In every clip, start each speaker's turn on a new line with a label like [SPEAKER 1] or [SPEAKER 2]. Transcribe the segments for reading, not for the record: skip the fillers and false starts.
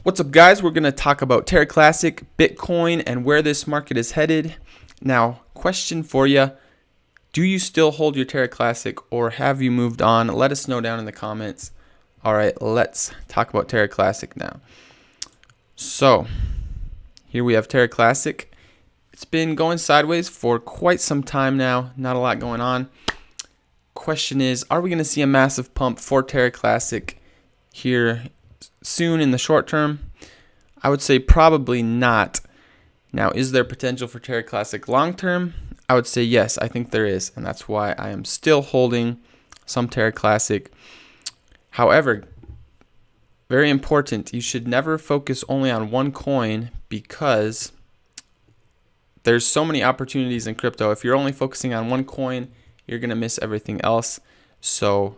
[SPEAKER 1] What's up, guys? We're going to talk about Terra Classic, Bitcoin, and where this market is headed. Now, question for you. Do you still hold your Terra Classic or have you moved on? Let us know down in the comments. All right, let's talk about Terra Classic now. So, here we have Terra Classic. It's been going sideways for quite some time now. Not a lot going on. Question is, are we going to see a massive pump for Terra Classic here soon in the short term? I would say probably not. Now, is there potential for Terra Classic long term? I would say yes, I think there is, and that's why I am still holding some Terra Classic. However, very important, you should never focus only on one coin because there's so many opportunities in crypto. If you're only focusing on one coin, you're going to miss everything else. So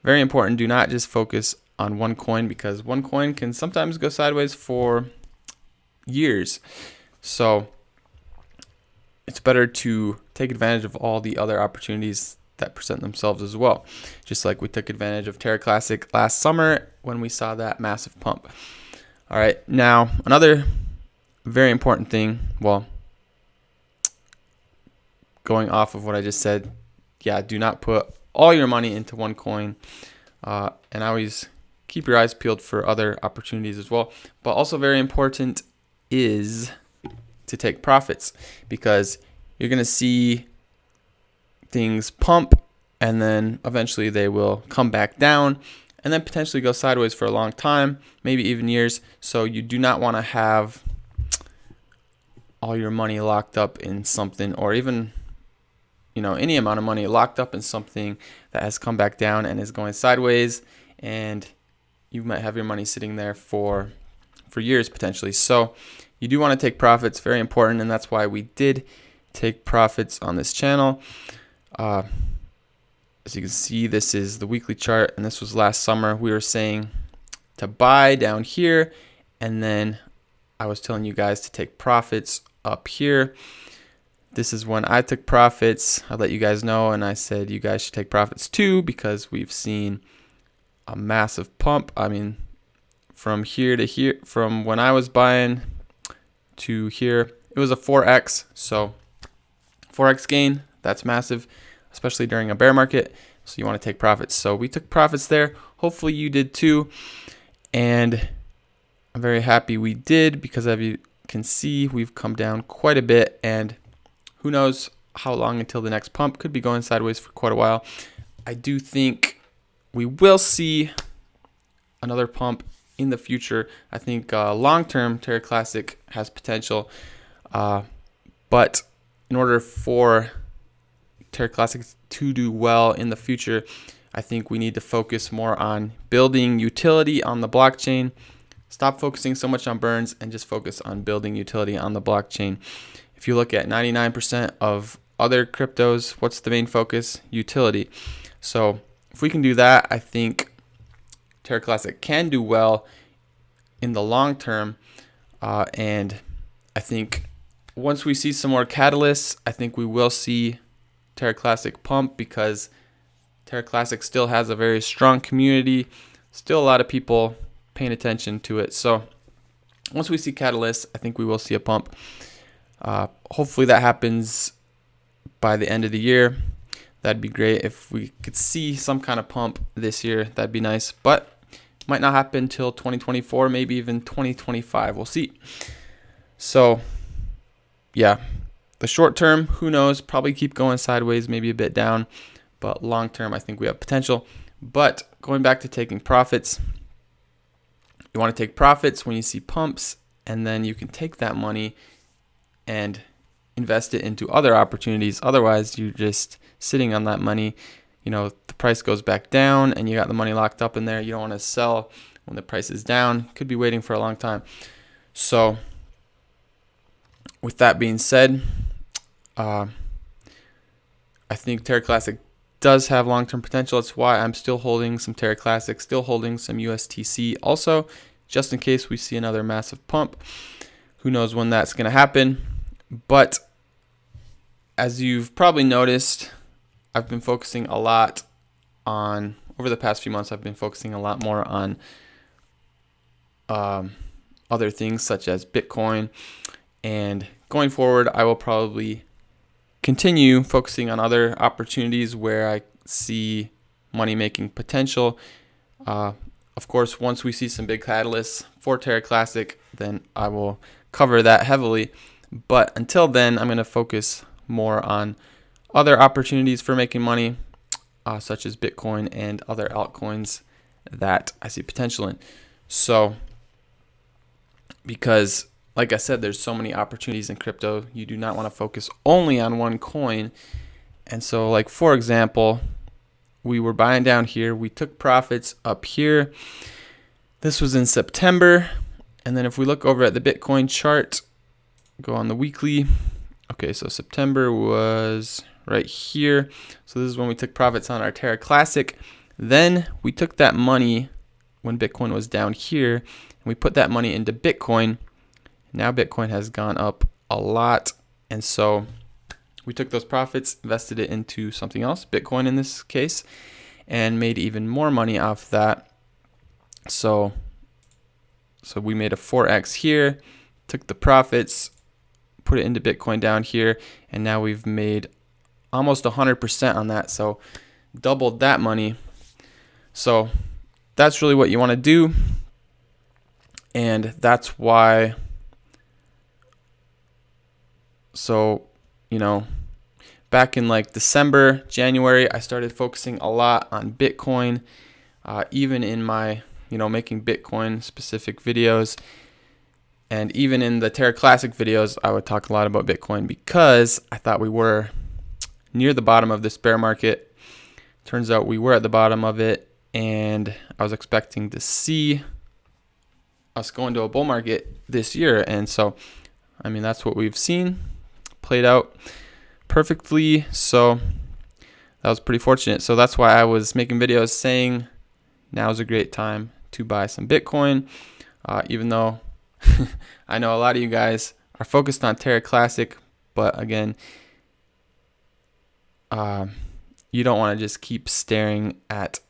[SPEAKER 1] very important, do not just focus on one coin because one coin can sometimes go sideways for years. So it's better to take advantage of all the other opportunities that present themselves as well. Just like we took advantage of Terra Classic last summer when we saw that massive pump. All right, now another very important thing, well, going off of what I just said, yeah, do not put all your money into one coin, and always keep your eyes peeled for other opportunities as well. But also very important is to take profits, because you're going to see things pump and then eventually they will come back down and then potentially go sideways for a long time, maybe even years. So you do not want to have all your money locked up in something, or even any amount of money locked up in something that has come back down and is going sideways, and you might have your money sitting there for years potentially. So you do want to take profits, very important, and that's why we did take profits on this channel. As you can see, this is the weekly chart, and this was last summer. We were saying to buy down here, and then I was telling you guys to take profits up here. This is when I took profits. I let you guys know, and I said you guys should take profits too, because we've seen a massive pump. I mean, from here to here, from when I was buying to here, it was a 4x. So 4x gain, that's massive, especially during a bear market. So you want to take profits. So we took profits there. Hopefully you did too. And I'm very happy we did, because as you can see, we've come down quite a bit, and who knows how long until the next pump. Could be going sideways for quite a while. I do think we will see another pump in the future. I think long-term Terra Classic has potential, but in order for Terra Classic to do well in the future, I think we need to focus more on building utility on the blockchain. Stop focusing so much on burns and just focus on building utility on the blockchain. If you look at 99% of other cryptos, what's the main focus? Utility. So if we can do that, I think Terra Classic can do well in the long term. And I think once we see some more catalysts, I think we will see Terra Classic pump, because Terra Classic still has a very strong community, still a lot of people paying attention to it. So once we see catalysts, I think we will see a pump. Hopefully that happens by the end of the year. That'd be great if we could see some kind of pump this year. That'd be nice, but might not happen until 2024, maybe even 2025. We'll see. So yeah, the short term, who knows, probably keep going sideways, maybe a bit down, but long term, I think we have potential. But going back to taking profits, you want to take profits when you see pumps, and then you can take that money and invest it into other opportunities. Otherwise, you're just sitting on that money. The price goes back down and you got the money locked up in there. You don't want to sell when the price is down. Could be waiting for a long time. So with that being said, I think Terra Classic does have long-term potential. That's why I'm still holding some Terra Classic, still holding some USTC also, just in case we see another massive pump. Who knows when that's going to happen. But as you've probably noticed, I've been focusing a lot on, over the past few months, I've been focusing a lot more on other things such as Bitcoin. And going forward, I will probably continue focusing on other opportunities where I see money making potential. Of course, once we see some big catalysts for Terra Classic, then I will cover that heavily. But until then, I'm going to focus more on other opportunities for making money, such as Bitcoin and other altcoins that I see potential in. So, because like I said, there's so many opportunities in crypto, you do not want to focus only on one coin. And so, like, for example, we were buying down here. We took profits up here. This was in September. And then if we look over at the Bitcoin chart, go on the weekly. Okay, so September was right here. So this is when we took profits on our Terra Classic. Then we took that money when Bitcoin was down here, and we put that money into Bitcoin. Now Bitcoin has gone up a lot. And so we took those profits, invested it into something else, Bitcoin in this case, and made even more money off that. So we made a 4x here, took the profits, put it into Bitcoin down here, and now we've made almost 100% on that. So doubled that money. So that's really what you want to do. And that's why, so, you know, back in like December, January, I started focusing a lot on Bitcoin, even in my, making Bitcoin specific videos. And even in the Terra Classic videos, I would talk a lot about Bitcoin because I thought we were near the bottom of this bear market. Turns out we were at the bottom of it, and I was expecting to see us go into a bull market this year. And so, that's what we've seen played out perfectly. So that was pretty fortunate. So that's why I was making videos saying now is a great time to buy some Bitcoin, even though I know a lot of you guys are focused on Terra Classic, but again, you don't want to just keep staring at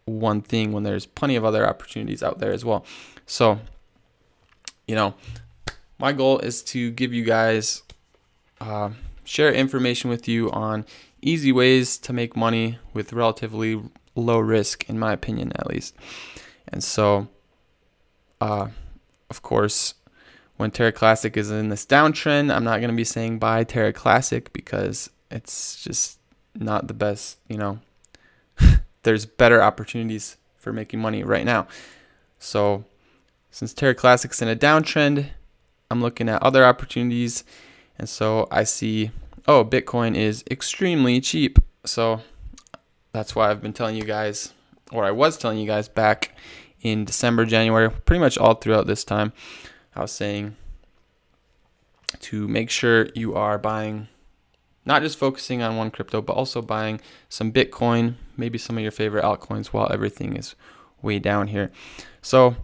[SPEAKER 1] one thing when there's plenty of other opportunities out there as well. So, my goal is to give you guys, share information with you on easy ways to make money with relatively low risk, in my opinion, at least. And so, of course, when Terra Classic is in this downtrend, I'm not going to be saying buy Terra Classic because it's just not the best, There's better opportunities for making money right now. So since Terra Classic's in a downtrend, I'm looking at other opportunities. And so I see, Bitcoin is extremely cheap. So that's why I've been telling you guys, or I was telling you guys back in December, January, pretty much all throughout this time, I was saying to make sure you are buying, not just focusing on one crypto, but also buying some Bitcoin, maybe some of your favorite altcoins while everything is way down here. So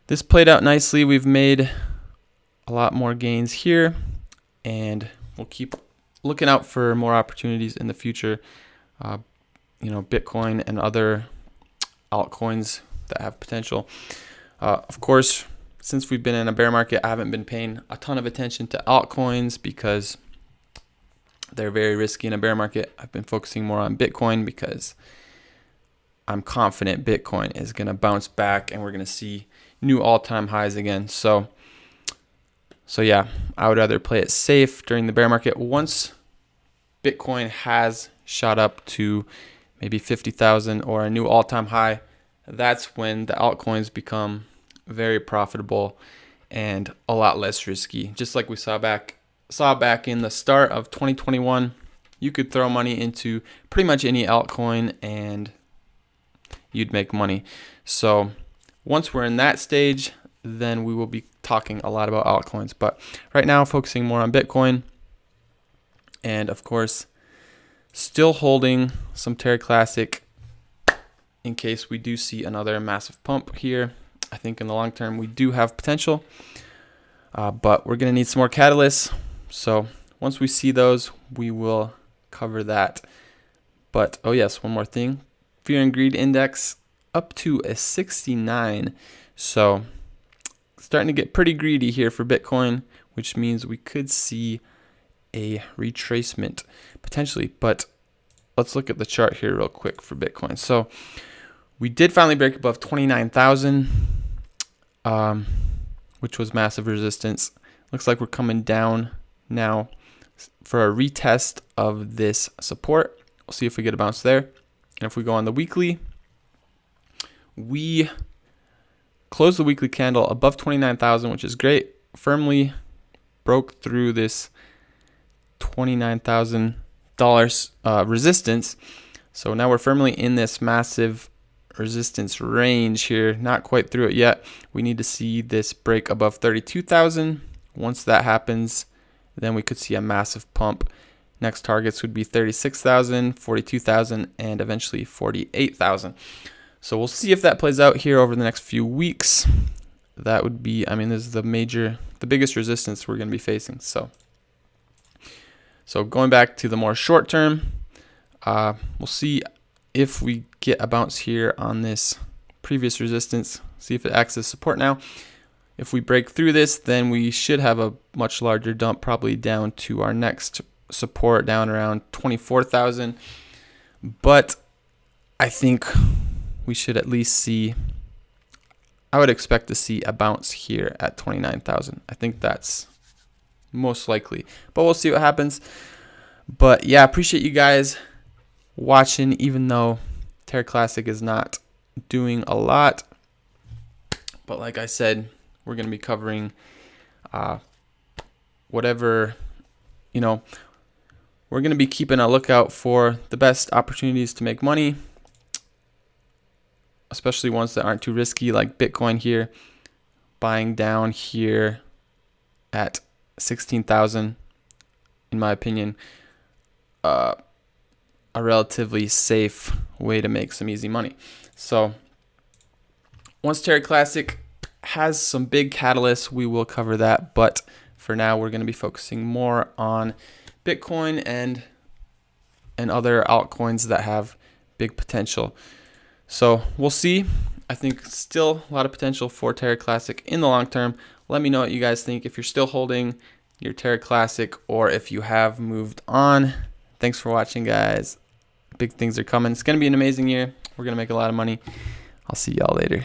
[SPEAKER 1] this played out nicely. We've made a lot more gains here, and we'll keep looking out for more opportunities in the future. Bitcoin and other altcoins that have potential. Of course, since we've been in a bear market, I haven't been paying a ton of attention to altcoins because they're very risky in a bear market. I've been focusing more on Bitcoin because I'm confident Bitcoin is going to bounce back and we're going to see new all-time highs again. So yeah, I would rather play it safe during the bear market. Once Bitcoin has shot up to maybe 50,000 or a new all-time high, that's when the altcoins become very profitable and a lot less risky. Just like we saw back in the start of 2021, you could throw money into pretty much any altcoin and you'd make money. So once we're in that stage, then we will be talking a lot about altcoins. But right now, focusing more on Bitcoin. And of course, still holding some Terra Classic in case we do see another massive pump here. I think in the long term, we do have potential. But we're going to need some more catalysts. So once we see those, we will cover that. But, yes, one more thing. Fear and Greed Index up to a 69. So starting to get pretty greedy here for Bitcoin, which means we could see a retracement potentially. But let's look at the chart here real quick for Bitcoin. So we did finally break above 29,000, which was massive resistance. Looks like we're coming down now for a retest of this support. We'll see if we get a bounce there. And if we go on the weekly, we closed the weekly candle above 29,000, which is great. Firmly broke through this $29,000 resistance. So now we're firmly in this massive resistance range here. Not quite through it yet. We need to see this break above 32,000. Once that happens, then we could see a massive pump. Next targets would be 36,000, 42,000, and eventually 48,000. So we'll see if that plays out here over the next few weeks. That would be, I mean, this is the biggest resistance we're going to be facing. So going back to the more short term, we'll see if we get a bounce here on this previous resistance. See if it acts as support now. If we break through this, then we should have a much larger dump, probably down to our next support down around 24,000. But I think we should at least see, I would expect to see a bounce here at 29,000. I think that's most likely, but we'll see what happens. But yeah, appreciate you guys watching, even though Terra Classic is not doing a lot. But like I said, we're going to be covering whatever, we're going to be keeping a lookout for the best opportunities to make money, especially ones that aren't too risky, like Bitcoin here, buying down here at 16,000, in my opinion, a relatively safe way to make some easy money. So once Terra Classic has some big catalysts, we will cover that. But for now, we're going to be focusing more on Bitcoin and other altcoins that have big potential. So we'll see. I think still a lot of potential for Terra Classic in the long term. Let me know what you guys think, if you're still holding your Terra Classic or if you have moved on. Thanks for watching, guys. Big things are coming. It's going to be an amazing year. We're going to make a lot of money. I'll see y'all later.